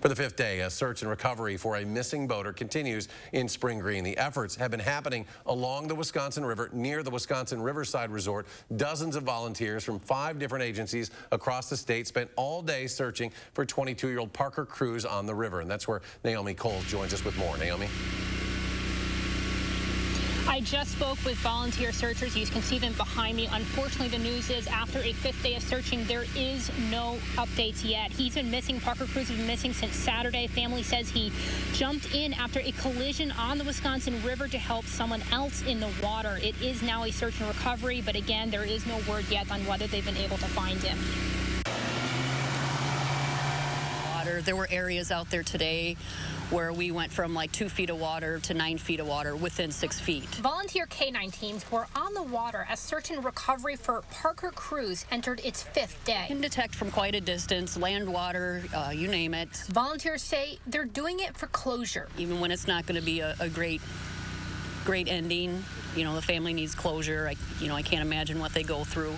For the fifth day, a search and recovery for a missing boater continues in Spring Green. The efforts have been happening along the Wisconsin River near the Wisconsin Riverside Resort. Dozens of volunteers from 5 different agencies across the state spent all day searching for 22-year-old Parker Cruze on the river. And that's where Naomi Coles joins us with more. Naomi? I just spoke with volunteer searchers. You can see them behind me. Unfortunately, the news is after a 5th day of searching, there is no updates yet. He's been missing. Parker Cruze has been missing since Saturday. Family says he jumped in after a collision on the Wisconsin River to help someone else in the water. It is now a search and recovery, but again, there is no word yet on whether they've been able to find him. There were areas out there today where we went from like 2 feet of water to 9 feet of water within 6 feet. Volunteer K-9 teams were on the water as search and recovery for Parker Cruze entered its 5th day. You can detect from quite a distance, land, water, you name it. Volunteers say they're doing it for closure. Even when it's not going to be a great ending, you know, the family needs closure. I can't imagine what they go through,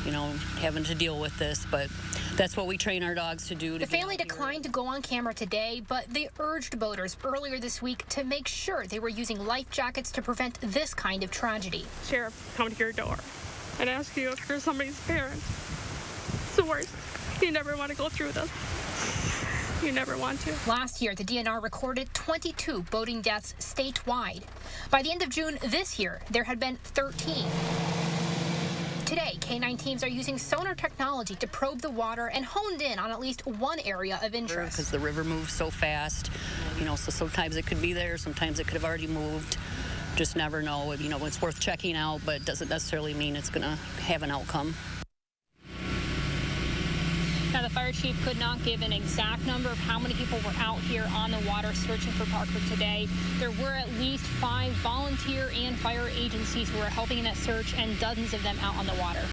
you know, having to deal with this, but that's what we train our dogs to do. The family declined to go on camera today, but they urged boaters earlier this week to make sure they were using life jackets to prevent this kind of tragedy. Sheriff come to your door and ask you if you're somebody's parent. It's the worst. You never want to go through this. You never want to. Last year, the DNR recorded 22 boating deaths statewide. By the end of June this year, there had been 13. Today, K-9 teams are using sonar technology to probe the water and honed in on at least one area of interest. Because the river moves so fast, you know, so sometimes it could be there, sometimes it could have already moved. Just never know. You know, it's worth checking out, but it doesn't necessarily mean it's going to have an outcome. Now, the fire chief could not give an exact number of how many people were out here on the water searching for Parker today. There were at least 5 volunteer and fire agencies who were helping in that search, and dozens of them out on the water.